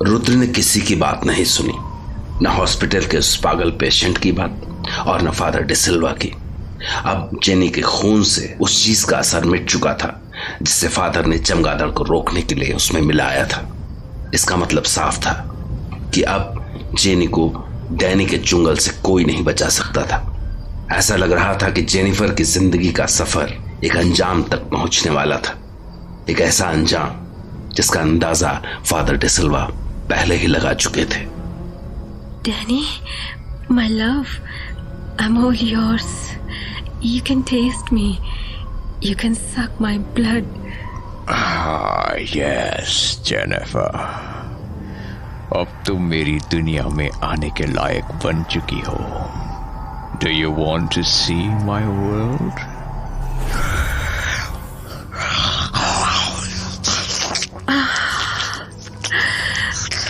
रुद्र ने किसी की बात नहीं सुनी, न हॉस्पिटल के उस पागल पेशेंट की बात और न फादर डिसिल्वा की। अब जेनी के खून से उस चीज का असर मिट चुका था जिससे फादर ने चमगादड़ को रोकने के लिए उसमें मिलाया था। इसका मतलब साफ था कि अब जेनी को डैनी के चुंगल से कोई नहीं बचा सकता था। ऐसा लग रहा था कि जेनिफर की जिंदगी का सफर एक अंजाम तक पहुंचने वाला था, एक ऐसा अंजाम जिसका अंदाजा फादर डिसिल्वा पहले ही लगा चुके थे। Danny, my love, I'm all yours. You can taste me. You can suck my blood. Yes, Jennifer. अब तुम मेरी दुनिया में आने के लायक बन चुकी हो। Do you want to see my world?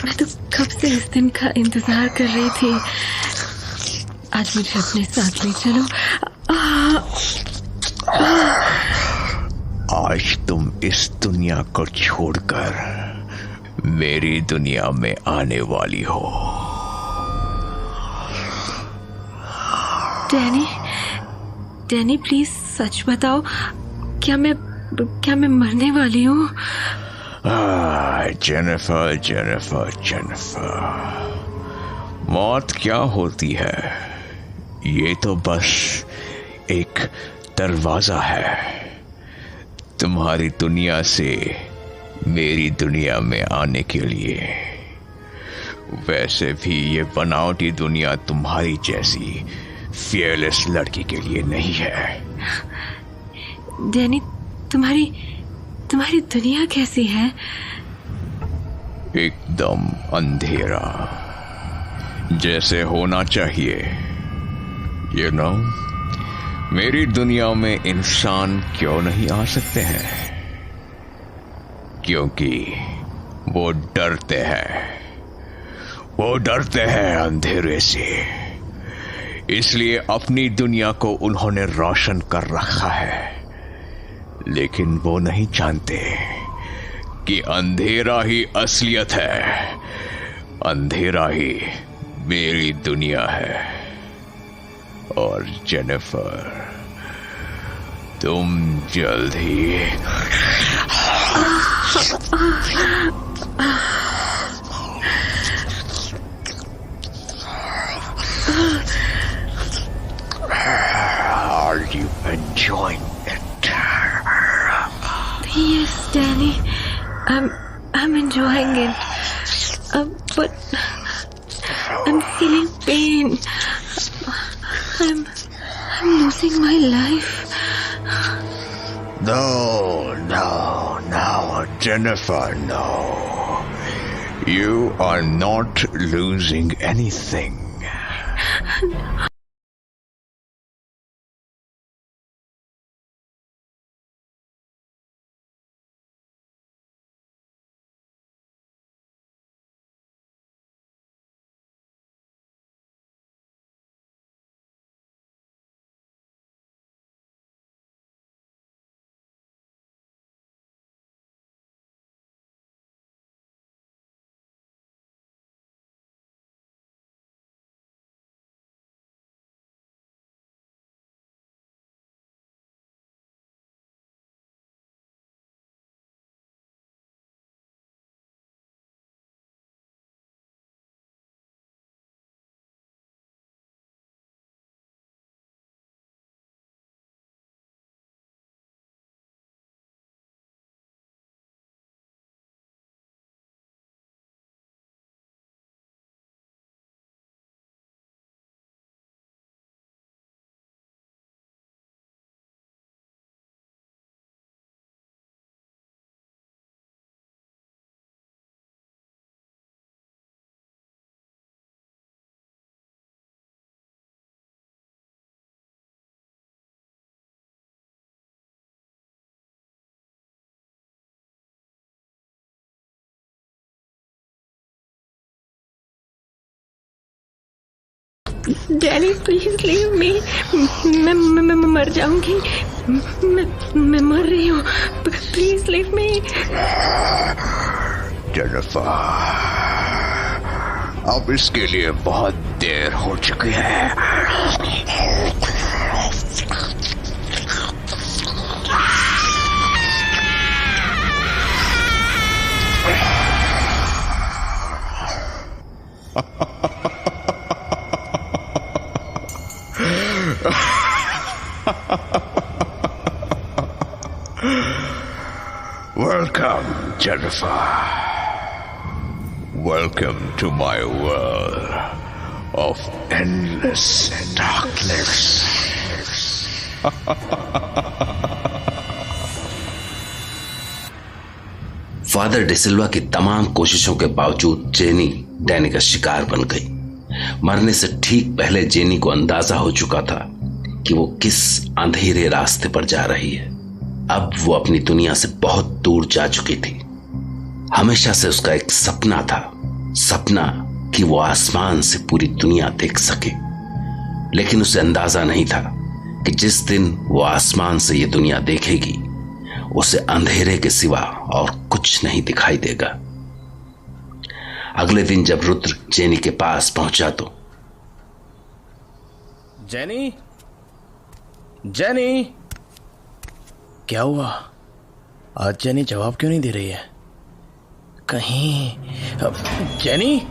मैं तो कब से इस दिन का इंतजार कर रही थी। आज मुझे अपने साथ ले चलो। आज तुम इस दुनिया को छोड़कर मेरी दुनिया में आने वाली हो। डैनी प्लीज सच बताओ, क्या मैं मरने वाली हूँ? जेनिफर, मौत क्या होती है? ये तो बस एक दरवाजा है तुम्हारी दुनिया से मेरी दुनिया में आने के लिए। वैसे भी ये बनावटी दुनिया तुम्हारी जैसी फियरलेस लड़की के लिए नहीं है। डैनी, तुम्हारी दुनिया कैसी है? एकदम अंधेरा, जैसे होना चाहिए। You know, मेरी दुनिया में इंसान क्यों नहीं आ सकते हैं? क्योंकि वो डरते हैं अंधेरे से। इसलिए अपनी दुनिया को उन्होंने रोशन कर रखा है, लेकिन वो नहीं जानते कि अंधेरा ही असलियत है, अंधेरा ही मेरी दुनिया है। और जेनिफर, तुम जल्द ही Are you enjoying it? Yes, Danny. I'm enjoying it. But I'm feeling pain. I'm losing my life. No, Jennifer, no. You are not losing anything. Danny, please leave me. मैं मर जाऊंगी। मैं मर रही हूँ। Please leave me. Jennifer, अब इसके लिए बहुत देर हो चुकी है। Welcome, Jennifer. Welcome to my world of endless darkness. Father D'Silva की तमाम कोशिशों के बावजूद जेनी डैनी का शिकार बन गई। मरने से ठीक पहले जेनी को अंदाजा हो चुका था कि वो किस अंधेरे रास्ते पर जा रही है। अब वो अपनी दुनिया से बहुत दूर जा चुकी थी। हमेशा से उसका एक सपना था, सपना कि वो आसमान से पूरी दुनिया देख सके। लेकिन उसे अंदाजा नहीं था कि जिस दिन वो आसमान से ये दुनिया देखेगी उसे अंधेरे के सिवा और कुछ नहीं दिखाई देगा। अगले दिन जब रुद्र जेनी के पास पहुंचा तो जेनी, जेनी, क्या हुआ? आज जेनी जवाब क्यों नहीं दे रही है? कहीं jenny?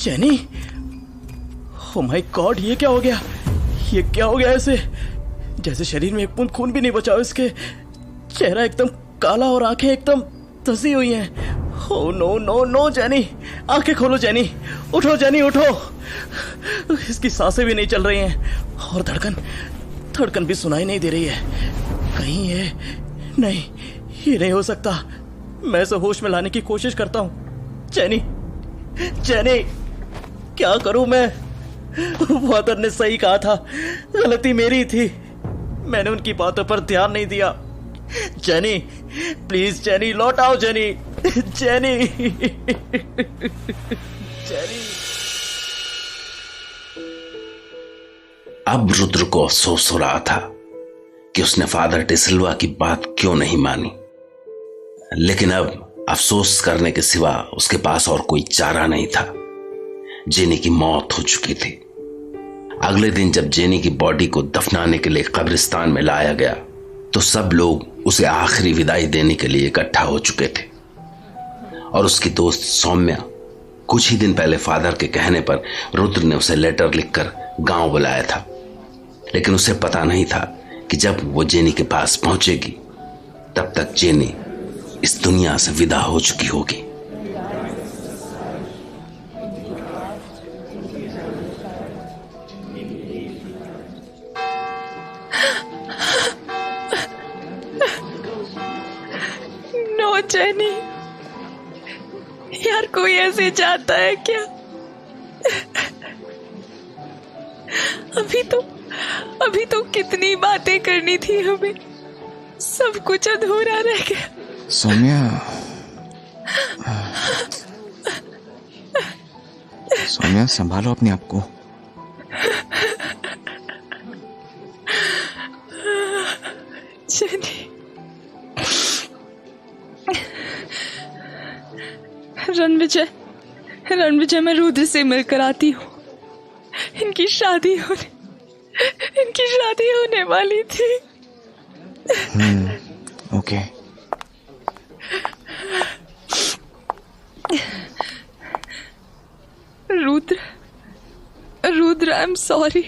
Jenny? Oh my God, ये क्या हो गया? ये क्या हो गया? ऐसे जैसे शरीर में एक बूंद खून भी नहीं बचा हो। इसके चेहरा एकदम काला और आंखें एकदम धसी हुई हैं। Oh no no no Jenny, आंखें खोलो जेनी, उठो जेनी उठो। इसकी सांसें भी नहीं चल रही हैं और धड़कन भी सुनाई नहीं दे रही है। कहीं ये नहीं, ये नहीं हो सकता। मैं इसे होश में लाने की कोशिश करता हूँ। जेनी, जेनी, क्या करूं मैं? फादर ने सही कहा था, गलती मेरी थी। मैंने उनकी बातों पर ध्यान नहीं दिया। जेनी, प्लीज जेनी, लौट आओ जेनी, जेनी, जेनी। अब रुद्र को अफसोस हो रहा था कि उसने फादर डिसिल्वा की बात क्यों नहीं मानी। लेकिन अब अफसोस करने के सिवा उसके पास और कोई चारा नहीं था। जेनी की मौत हो चुकी थी। अगले दिन जब जेनी की बॉडी को दफनाने के लिए कब्रिस्तान में लाया गया तो सब लोग उसे आखिरी विदाई देने के लिए इकट्ठा हो चुके थे। और उसकी दोस्त सौम्या कुछ ही दिन पहले फादर के कहने पर रुद्र ने उसे लेटर लिखकर गांव बुलाया था। लेकिन उसे पता नहीं था कि जब वो जेनी के पास पहुंचेगी तब तक जेनी इस दुनिया से विदा हो चुकी होगी। नो जेनी, यार कोई ऐसे चाहता है क्या? अभी तो कितनी बातें करनी थी हमें, सब कुछ अधूरा रह गया। सौम्या, सौम्या संभालो अपने आप को। जेनी, रणविजय, मैं रुद्र से मिलकर आती हूँ। इनकी शादी होने वाली थी। Okay. Rudra, I am sorry.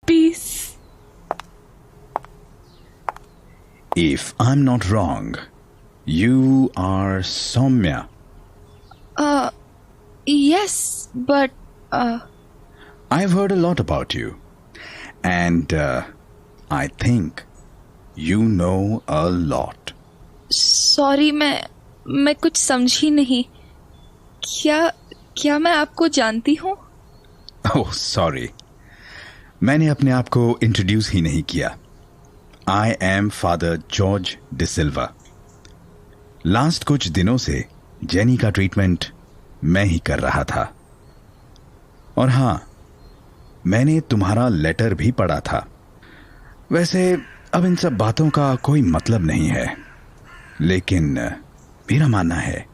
Peace. If I'm not wrong, you are Soumya. Yes, but I've heard a lot about you. And I think you know a lot. Sorry, मैं कुछ समझी नहीं. क्या मैं आपको जानती हूँ? ओह सॉरी, मैंने अपने आप को इंट्रोड्यूस ही नहीं किया. I am father George D'Silva. Last कुछ दिनों से जेनी का ट्रीटमेंट मैं ही कर रहा था. और हाँ, मैंने तुम्हारा लेटर भी पढ़ा था. वैसे अब इन सब बातों का कोई मतलब नहीं है, लेकिन मेरा मानना है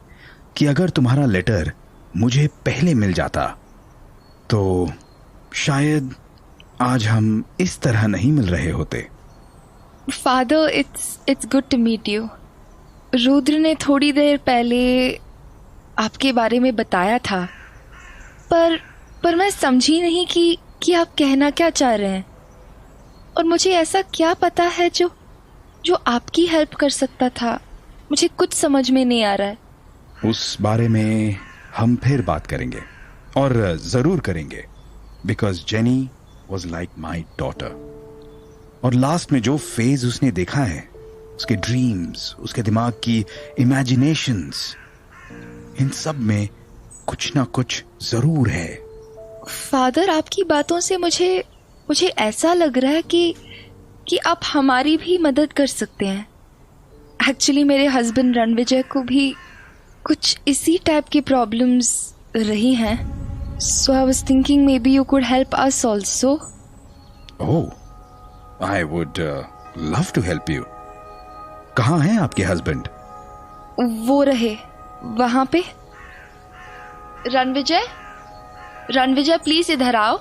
कि अगर तुम्हारा लेटर मुझे पहले मिल जाता तो शायद आज हम इस तरह नहीं मिल रहे होते. Father, it's good to meet you. Rudra ने थोड़ी देर पहले आपके बारे में बताया था, पर मैं समझी नहीं कि आप कहना क्या चाह रहे हैं. और मुझे ऐसा क्या पता है जो आपकी हेल्प कर सकता था. मुझे कुछ समझ में नहीं आ रहा है. उस बारे में हम फिर बात करेंगे, और जरूर करेंगे, because jenny was like my daughter. और लास्ट में जो फेज उसने देखा है, उसके ड्रीम्स, उसके दिमाग की इमेजिनेशंस, इन सब में कुछ ना कुछ जरूर है. फादर, आपकी बातों से मुझे ऐसा लग रहा है कि आप हमारी भी मदद कर सकते हैं. एक्चुअली मेरे हस्बैंड रणविजय को भी कुछ इसी टाइप की प्रॉब्लम्स रही हैं. So I was thinking maybe you could help us also. Oh, I would love to help you. कहाँ हैं आपके हस्बैंड? वो रहे वहां पे. रणविजय प्लीज इधर आओ.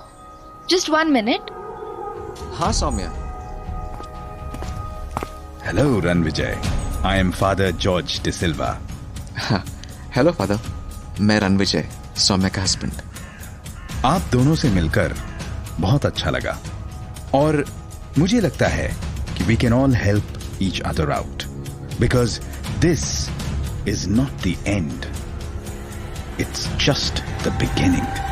Just 1 minute. हाँ Saumya. Hello Ranvijay, I am father George D'Silva. Hello Father, मैं रणविजय, सौम्या का हस्बैंड. आप दोनों से मिलकर बहुत अच्छा लगा, और मुझे लगता है कि we can all help each other out, because this is not the end, it's just the beginning.